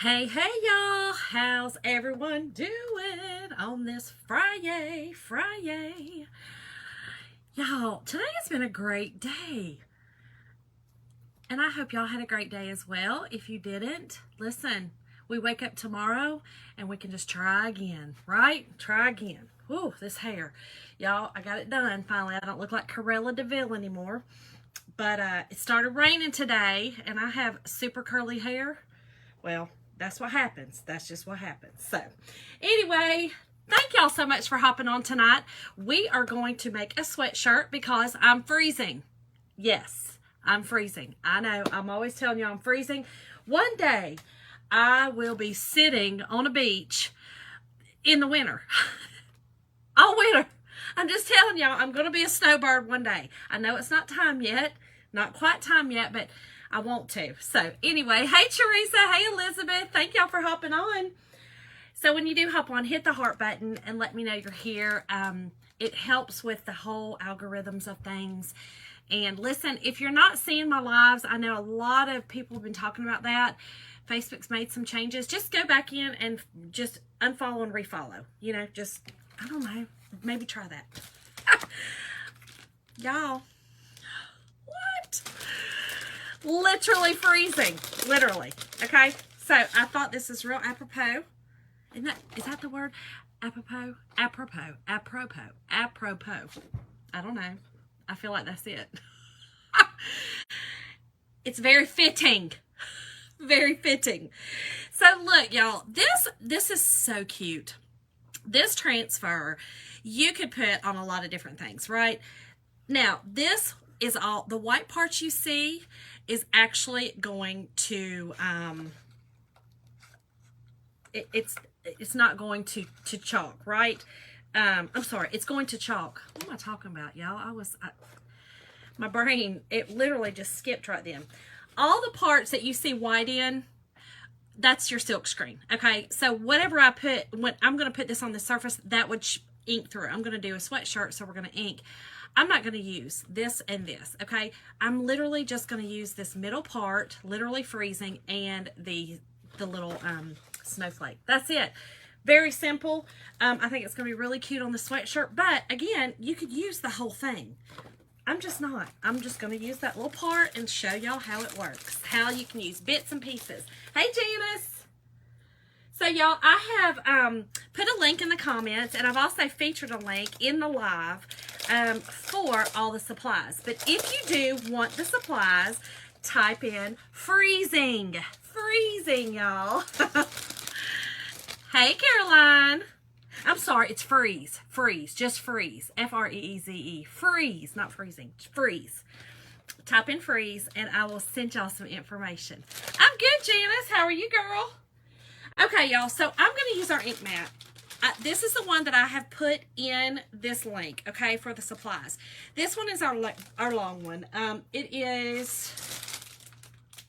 Hey, hey, y'all. How's everyone doing on this Friday? Y'all, today has been a great day. And I hope y'all had a great day as well. If you didn't, listen, we wake up tomorrow and we can just try again, right? Try again. Whew, this hair. Y'all, I got it done finally. I don't look like Corella DeVille anymore. But it started raining today and I have super curly hair. Well, that's what happens. That's just what happens. So, anyway, thank y'all so much for hopping on tonight. We are going to make a sweatshirt because I'm freezing. Yes, I'm freezing. I know. I'm always telling you I'm freezing. One day, I will be sitting on a beach in the winter. All winter. I'm just telling y'all, I'm going to be a snowbird one day. I know it's not time yet. Not quite time yet, but I want to. So anyway, hey Teresa, hey Elizabeth, thank y'all for hopping on. So when you do hop on, hit the heart button and let me know you're here. It helps with the whole algorithms of things. And listen, if you're not seeing my lives, I know a lot of people have been talking about that. Facebook's made some changes. Just go back in and just unfollow and refollow. You know, just, I don't know, maybe try that. Y'all, what? Literally freezing. Literally. Okay? So I thought this is real apropos. Is that the word? Apropos? Apropos. Apropos. Apropos. I don't know. I feel like that's it. It's very fitting. Very fitting. So look, y'all, this is so cute. This transfer you could put on a lot of different things, right? Now, this is all, the white parts you see is actually going to, it's not going to chalk, right? I'm sorry, it's going to chalk. What am I talking about, y'all? My brain, it literally just skipped right then. All the parts that you see white in, that's your silk screen, okay? So whatever I put, when I'm going to put this on the surface, that would ink through. I'm going to do a sweatshirt, so we're going to ink. I'm not going to use this and this, okay? I'm literally just going to use this middle part, literally freezing, and the little snowflake. That's it. Very simple. I think it's going to be really cute on the sweatshirt, but again, you could use the whole thing. I'm just not. I'm just going to use that little part and show y'all how it works, how you can use bits and pieces. Hey, Janice. So, y'all, I have put a link in the comments, and I've also featured a link in the live for all the supplies. But if you do want the supplies, type in freezing. Freezing, y'all. Hey, Caroline. I'm sorry, it's freeze. Freeze. Just freeze. F-R-E-E-Z-E. Freeze. Not freezing. Freeze. Type in freeze, and I will send y'all some information. I'm good, Janice. How are you, girl? Okay, y'all. So I'm going to use our ink mat. This is the one that I have put in this link, okay, for the supplies. This one is our long one. It is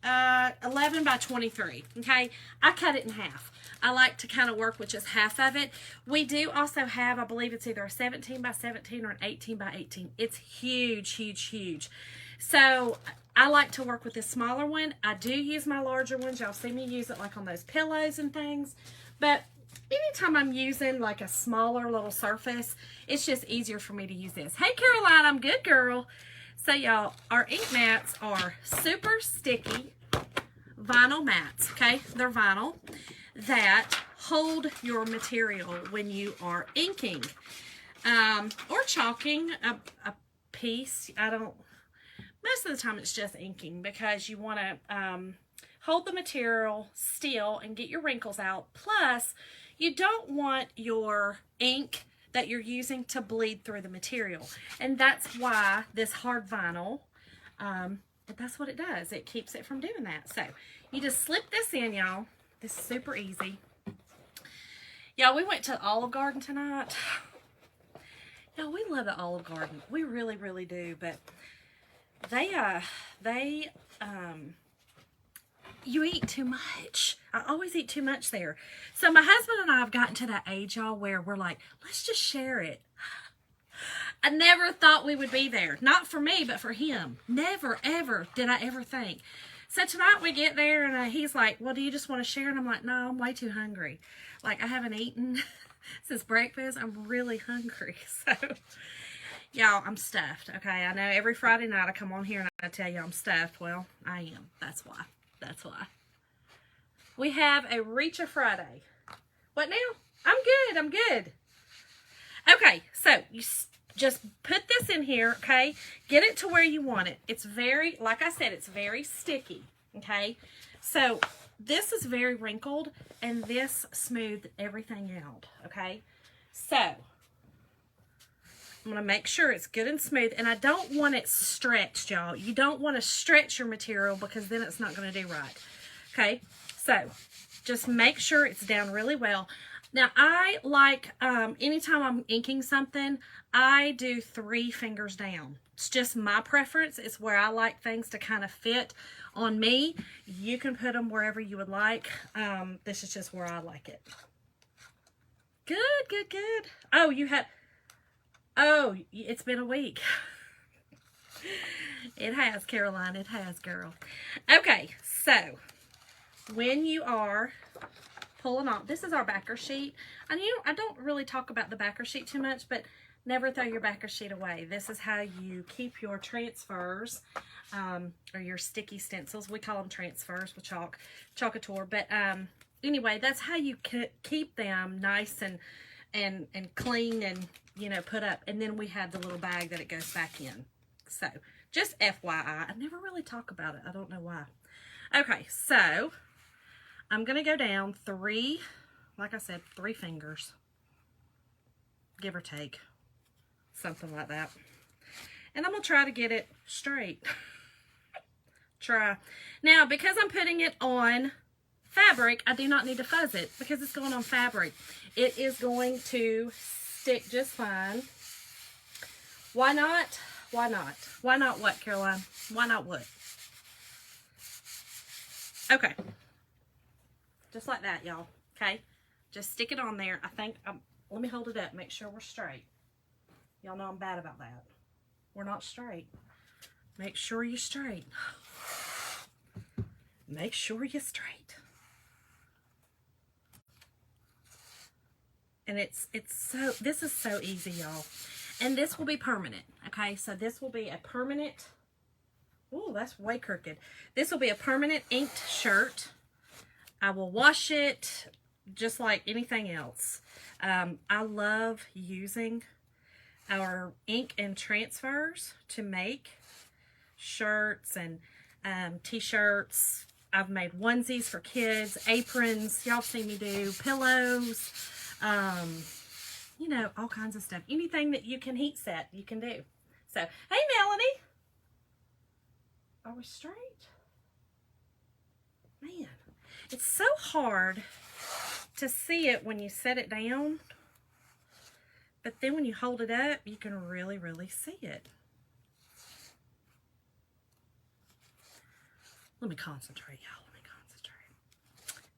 11 by 23, okay? I cut it in half. I like to kind of work with just half of it. We do also have, I believe it's either a 17 by 17 or an 18 by 18. It's huge, huge, huge. So I like to work with this smaller one. I do use my larger ones. Y'all see me use it like on those pillows and things. But anytime I'm using like a smaller little surface, it's just easier for me to use this. Hey, Caroline, I'm good, girl. So, y'all, our ink mats are super sticky vinyl mats, okay? They're vinyl that hold your material when you are inking or chalking a piece. Most of the time it's just inking because you want to hold the material still and get your wrinkles out. Plus, you don't want your ink that you're using to bleed through the material. And that's why this hard vinyl, that's what it does. It keeps it from doing that. So, you just slip this in, y'all. This is super easy. Y'all, we went to Olive Garden tonight. Y'all, we love the Olive Garden. We really, really do. But you eat too much. I always eat too much there. So my husband and I have gotten to that age, y'all, where we're like, let's just share it. I never thought we would be there. Not for me, but for him. Never, ever did I ever think. So tonight we get there and he's like, well, do you just want to share? And I'm like, no, I'm way too hungry. Like, I haven't eaten since breakfast. I'm really hungry. So, y'all, I'm stuffed. Okay, I know every Friday night I come on here and I tell you I'm stuffed. Well, I am. That's why. That's why. We have a Reach-A Friday. What now? I'm good. I'm good. Okay, so you just put this in here, okay? Get it to where you want it. It's very, like I said, it's very sticky, okay? So this is very wrinkled, and this smoothed everything out, okay? So I'm going to make sure it's good and smooth, and I don't want it stretched, y'all. You don't want to stretch your material because then it's not going to do right, okay? So just make sure it's down really well. Now, I like, anytime I'm inking something, I do 3 fingers down. It's just my preference. It's where I like things to kind of fit on me. You can put them wherever you would like. This is just where I like it. Good, good, good. Oh, it's been a week. It has, Caroline. It has, girl. Okay, so when you are pulling off, this is our backer sheet. And I don't really talk about the backer sheet too much, but never throw your backer sheet away. This is how you keep your transfers, or your sticky stencils. We call them transfers with chalkator. But anyway, that's how you keep them nice and clean and, you know, put up. And then we have the little bag that it goes back in. So just FYI. I never really talk about it. I don't know why. Okay, so I'm going to go down 3, like I said, 3 fingers, give or take, something like that. And I'm going to try to get it straight. Try. Now, because I'm putting it on fabric, I do not need to fuzz it because it's going on fabric. It is going to stick just fine. Why not? Why not? Why not what, Caroline? Why not what? Okay. Just like that, y'all. Okay? Just stick it on there. I think, let me hold it up. Make sure we're straight. Y'all know I'm bad about that. We're not straight. Make sure you're straight. Make sure you're straight. And this is so easy, y'all. And this will be permanent. Okay? So this will be a permanent, ooh, that's way crooked. This will be a permanent inked shirt. I will wash it just like anything else. I love using our ink and transfers to make shirts and t-shirts. I've made onesies for kids, aprons. Y'all see me do pillows. You know, all kinds of stuff. Anything that you can heat set, you can do. So, hey, Melanie. Are we straight? Man. It's so hard to see it when you set it down, but then when you hold it up, you can really, really see it. Let me concentrate, y'all. Let me concentrate.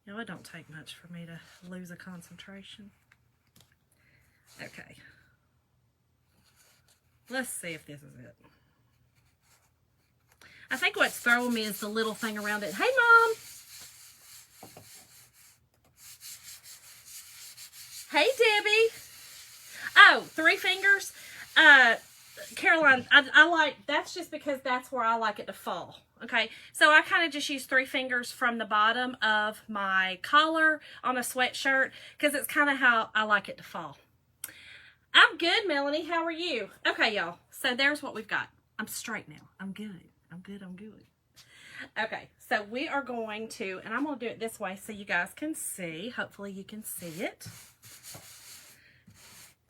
You know, it don't take much for me to lose a concentration. Okay. Let's see if this is it. I think what's throwing me is the little thing around it. Hey, Mom! Hey, Debbie. Oh, 3 fingers. Caroline, I like, that's just because that's where I like it to fall. Okay, so I kind of just use 3 fingers from the bottom of my collar on a sweatshirt because it's kind of how I like it to fall. I'm good, Melanie. How are you? Okay, y'all. So there's what we've got. I'm straight now. I'm good. I'm good. I'm good. Okay, so we are going to, and I'm going to do it this way so you guys can see. Hopefully you can see it.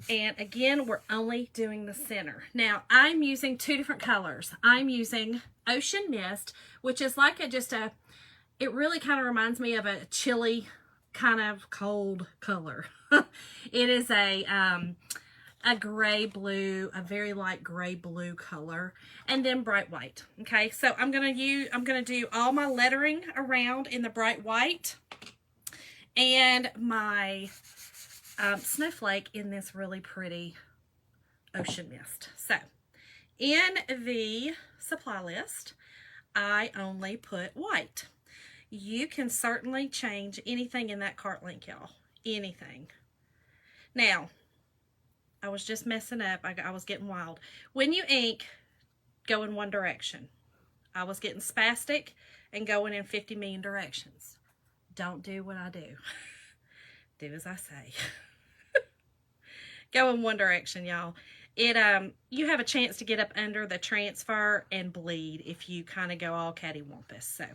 And again, we're only doing the center. Now, I'm using 2 different colors. I'm using Ocean Mist, which is like it really kind of reminds me of a chilly, kind of cold color. It is a gray blue, a very light gray blue color, and then bright white. Okay, so I'm gonna do all my lettering around in the bright white, and my snowflake in this really pretty Ocean Mist. So in the supply list, I only put white. You can certainly change anything in that cart link, y'all. Anything. Now, I was just messing up. I was getting wild. When you ink, go in one direction. I was getting spastic and going in 50 million directions. Don't do what I do. Do as I say. Go in one direction, y'all. You have a chance to get up under the transfer and bleed if you kind of go all cattywampus. So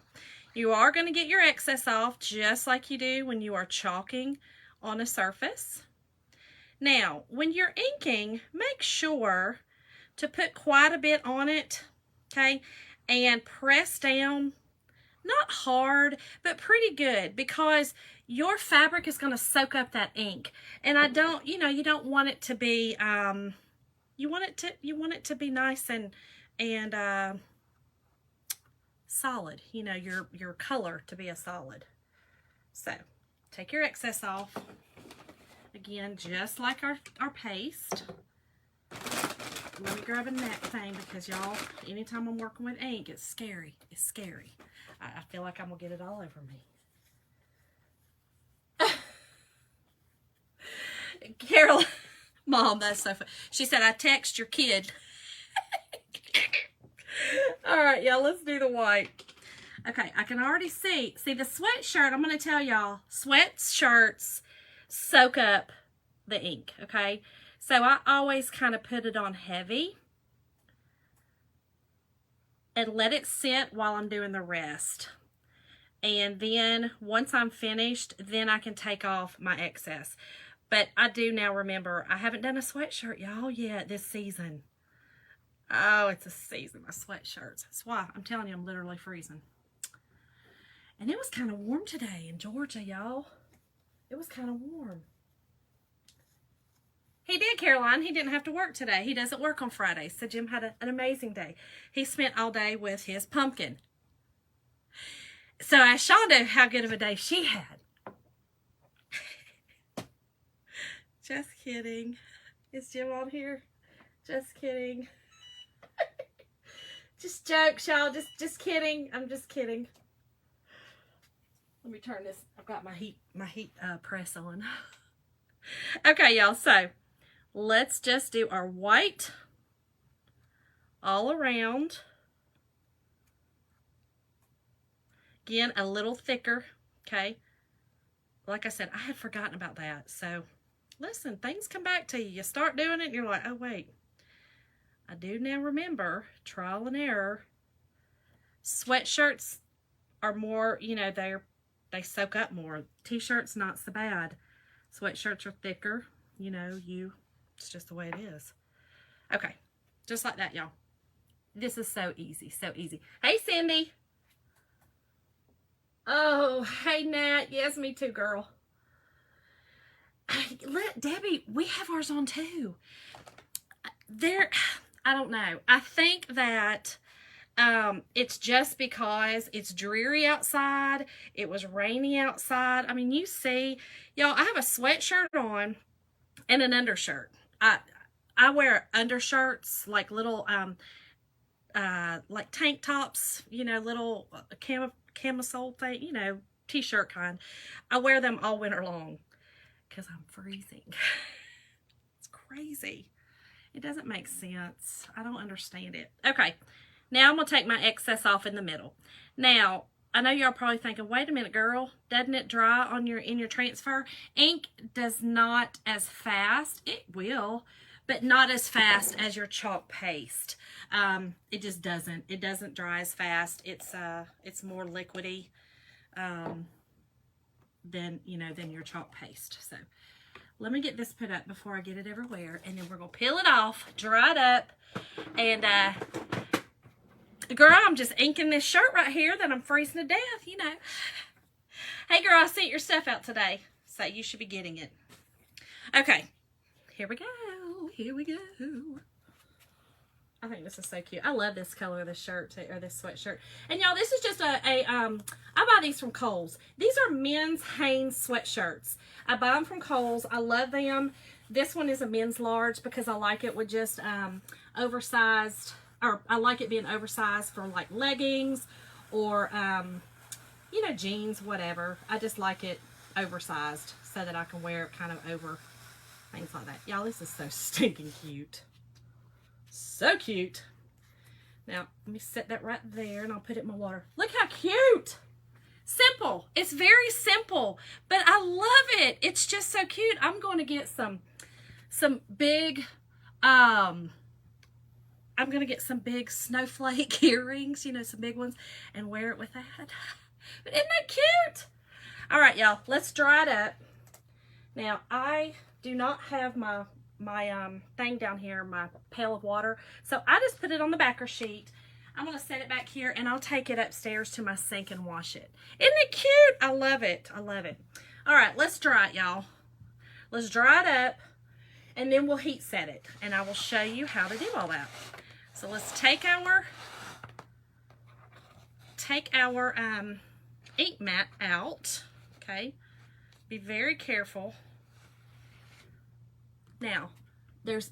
you are going to get your excess off just like you do when you are chalking on a surface. Now, when you're inking, make sure to put quite a bit on it, okay, and press down, not hard, but pretty good, because your fabric is going to soak up that ink. And I don't, you don't want it to be, you want it to be nice and solid, your color to be a solid. So, take your excess off. Again, just like our paste. Let me grab a neck thing because y'all, anytime I'm working with ink, it's scary. It's scary. I feel like I'm going to get it all over me. Carol, Mom, that's so funny. She said, I text your kid. All right, y'all, let's do the white. Okay, I can already see the sweatshirt. I'm going to tell y'all, sweatshirts soak up the ink, okay? So I always kind of put it on heavy and let it sit while I'm doing the rest. And then once I'm finished, then I can take off my excess. But I do now remember, I haven't done a sweatshirt, y'all, yet this season. Oh, it's a season of sweatshirts. That's why I'm telling you, I'm literally freezing. And it was kind of warm today in Georgia, y'all. It was kind of warm. He did, Caroline. He didn't have to work today. He doesn't work on Fridays. So Jim had an amazing day. He spent all day with his pumpkin. So I asked Shonda how good of a day she had. Just kidding. Is Jim on here? Just kidding. Just jokes, y'all. Just kidding. I'm just kidding. Let me turn this. I've got my heat press on. Okay, y'all. So let's just do our white all around. Again, a little thicker. Okay. Like I said, I had forgotten about that. So listen, things come back to you. You start doing it and you're like, oh, wait. I do now remember, trial and error. Sweatshirts are more, they soak up more. T-shirts, not so bad. Sweatshirts are thicker. It's just the way it is. Okay, just like that, y'all. This is so easy, so easy. Hey, Cindy. Oh, hey, Nat. Yes, me too, girl. Debbie, we have ours on too. I don't know. I think that it's just because it's dreary outside. It was rainy outside. I mean, you see, y'all, I have a sweatshirt on and an undershirt. I wear undershirts, like little, like tank tops, little camisole thing, t-shirt kind. I wear them all winter long because I'm freezing. It's crazy. It doesn't make sense. I don't understand it. Okay, now I'm going to take my excess off in the middle. Now, I know y'all probably thinking, wait a minute, girl, doesn't it dry on in your transfer? Ink does not as fast. It will, but not as fast as your chalk paste. It just doesn't. It doesn't dry as fast. It's more liquidy than your chalk paste. So let me get this put up before I get it everywhere, and then we're going to peel it off, dry it up, and girl, I'm just inking this shirt right here that I'm freezing to death, Hey, girl, I sent your stuff out today, so you should be getting it. Okay, here we go. Here we go. I think this is so cute. I love this color of this shirt, or this sweatshirt. And y'all, this is just I buy these from Kohl's. These are men's Hanes sweatshirts. I buy them from Kohl's. I love them. This one is a men's large because I like it with just oversized or I like it being oversized for like leggings or, you know, jeans, whatever. I just like it oversized so that I can wear it kind of over things like that. Y'all, this is so stinking cute. So cute. Now, let me set that right there and I'll put it in my water. Look how cute. Simple. It's very simple, but I love it. It's just so cute. I'm going to get some big, I'm going to get some big snowflake earrings, you know, some big ones, and wear it with that. But isn't that cute? All right, y'all, let's dry it up. Now, I do not have my thing down here, my pail of water, so I just put it on the backer sheet. I'm going to set it back here, and I'll take it upstairs to my sink and wash it. Isn't it cute? I love it. I love it. All right, let's dry it, y'all. Let's dry it up, and then we'll heat set it, and I will show you how to do all that. So let's take our ink mat out, okay? Be very careful. Now, there's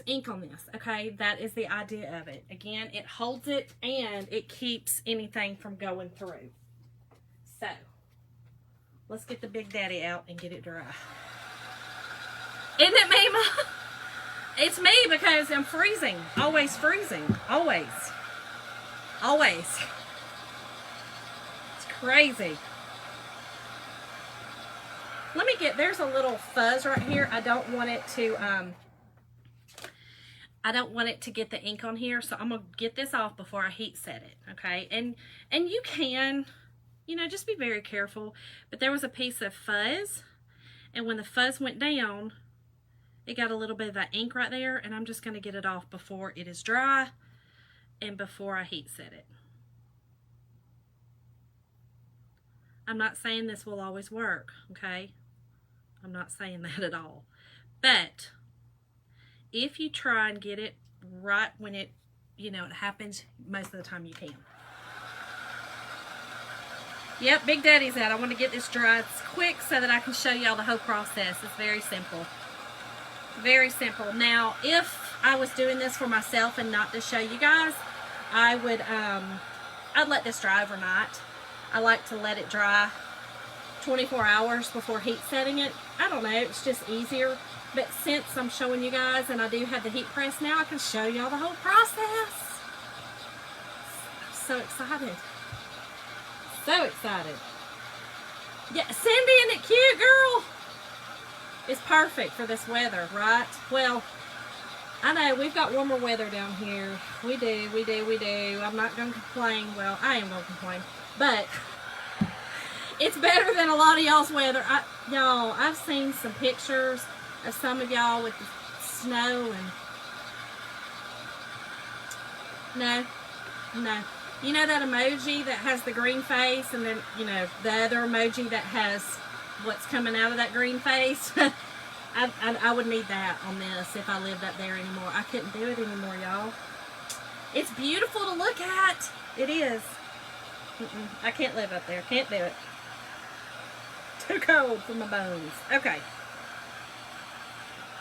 ink on this, okay? That is the idea of it. Again, it holds it and it keeps anything from going through. So, let's get the Big Daddy out and get it dry. Isn't it me, Mom? It's me because I'm freezing. Always freezing. Always. Always. It's crazy. Let me get, there's a little fuzz right here. I don't want it to get the ink on here, so I'm going to get this off before I heat set it, okay? And you can, you know, just be very careful. But there was a piece of fuzz, and when the fuzz went down, it got a little bit of that ink right there, and I'm just going to get it off before it is dry and before I heat set it. I'm not saying this will always work, okay? I'm not saying that at all. But if you try and get it right when it, you know, it happens, most of the time you can. Yep, Big Daddy's out. I want to get this dry quick so that I can show y'all the whole process. It's very simple. Very simple. Now, if I was doing this for myself and not to show you guys, I would, I'd let this dry overnight. I like to let it dry 24 hours before heat setting it. I don't know, it's just easier. But since I'm showing you guys and I do have the heat press now, I can show y'all the whole process. I'm so excited. So excited. Yeah, Cindy, isn't it cute, girl? It's perfect for this weather, right? Well, I know we've got warmer weather down here. We do. I'm not going to complain. Well, I am going to complain. But it's better than a lot of y'all's weather. Y'all, I've seen some pictures of some of y'all with the snow and no. You know that emoji that has the green face, and then, you know, the other emoji that has what's coming out of that green face? I would need that on this if I lived up there anymore. I couldn't do it anymore, y'all. It's beautiful to look at. It is. I can't live up there. Can't do it. Too cold for my bones. Okay.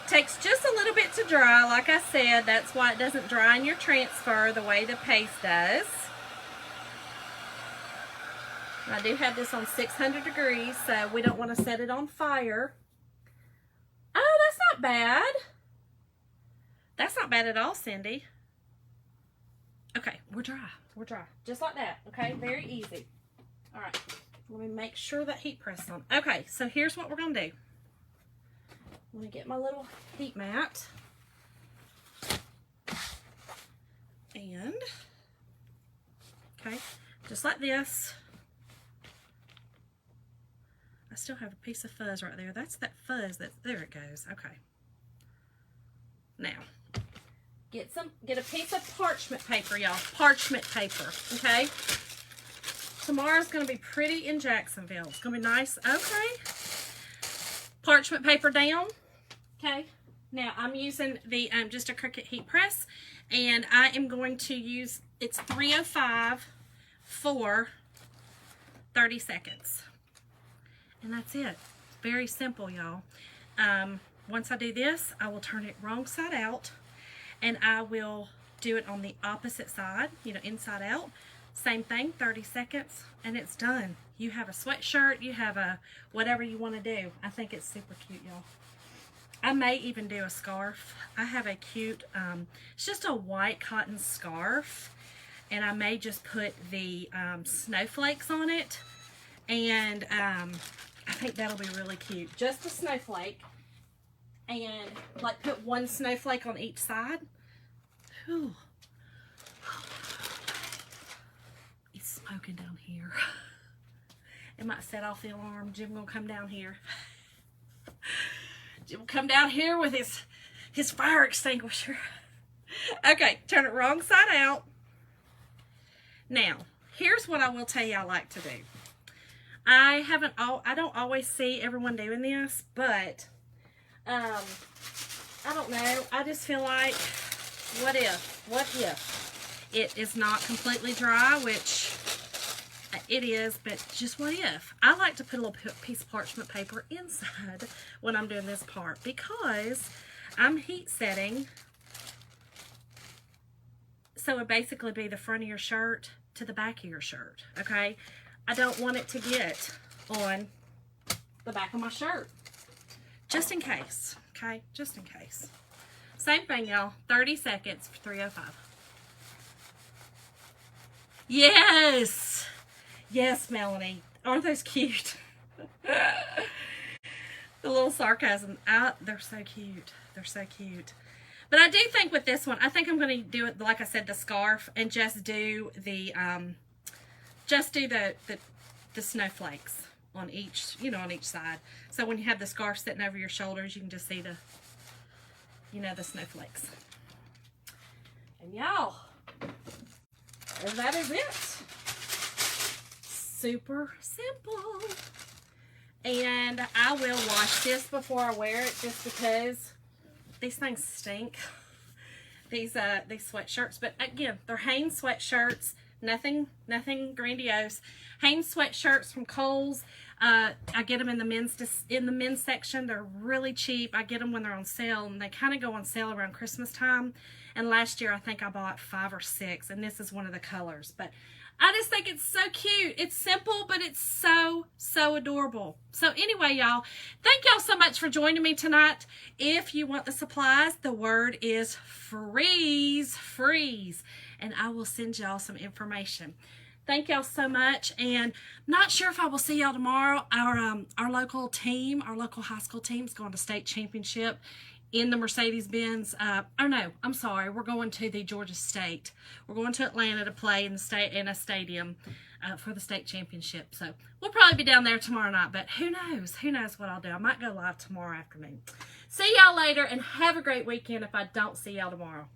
Takes just a little bit to dry. Like I said, that's why it doesn't dry in your transfer the way the paste does. I do have this on 600 degrees, so we don't want to set it on fire. Oh, that's not bad. That's not bad at all, Cindy. Okay, we're dry. We're dry. Just like that, okay? Very easy. All right, let me make sure that heat press on. Okay, so here's what we're going to do. I'm going to get my little heat mat. And, okay, just like this. I still have a piece of fuzz right there. That's that fuzz. There it goes. Okay. Now, get a piece of parchment paper, y'all. Parchment paper, okay? Tomorrow's going to be pretty in Jacksonville. It's going to be nice. Okay. Parchment paper down. Okay. Now, I'm using the just a Cricut heat press, and I am going to use, it's 305 for 30 seconds. And that's it. Very simple, y'all. Once I do this, I will turn it wrong side out, and I will do it on the opposite side, you know, inside out. Same thing, 30 seconds, and it's done. You have a sweatshirt, you have a whatever you want to do. I think it's super cute, y'all. I may even do a scarf. I have a cute, it's just a white cotton scarf, and I may just put the snowflakes on it, and I think that'll be really cute. Just a snowflake, and like put one snowflake on each side. Whew. It's smoking down here. It might set off the alarm. Jim gonna come down here. Jim will come down here with his fire extinguisher. Okay, turn it wrong side out. Now, here's what I will tell you I like to do. I don't always see everyone doing this, but I don't know. I just feel like, what if it is not completely dry, which it is, but just what if? I like to put a little piece of parchment paper inside when I'm doing this part, because I'm heat setting. So it would basically be the front of your shirt to the back of your shirt, okay? I don't want it to get on the back of my shirt. Just in case, okay? Just in case. Same thing, y'all. 30 seconds for 305. Yes! Yes, Melanie. Aren't those cute? The little sarcasm. They're so cute. They're so cute. But I do think with this one, I think I'm going to do it, like I said, the scarf, and just do the snowflakes on each, you know, on each side. So when you have the scarf sitting over your shoulders, you can just see the, you know, the snowflakes. And y'all, that is it. Super simple. And I will wash this before I wear it, just because these things stink. These sweatshirts, but again, they're Hanes sweatshirts. Nothing grandiose. Hanes sweatshirts from Kohl's. I get them in the men's section. They're really cheap. I get them when they're on sale, and they kind of go on sale around Christmas time. And last year, I think I bought 5 or 6, and this is one of the colors. But I just think it's so cute. It's simple, but it's so, so adorable. So anyway, y'all, thank y'all so much for joining me tonight. If you want the supplies, the word is freeze, freeze. And I will send y'all some information. Thank y'all so much. And not sure if I will see y'all tomorrow. Our local team, our local high school team is going to state championship in the Mercedes-Benz. Oh no, I'm sorry. We're going to the Georgia State. We're going to Atlanta to play in a stadium for the state championship. So we'll probably be down there tomorrow night, but who knows? Who knows what I'll do? I might go live tomorrow afternoon. See y'all later, and have a great weekend if I don't see y'all tomorrow.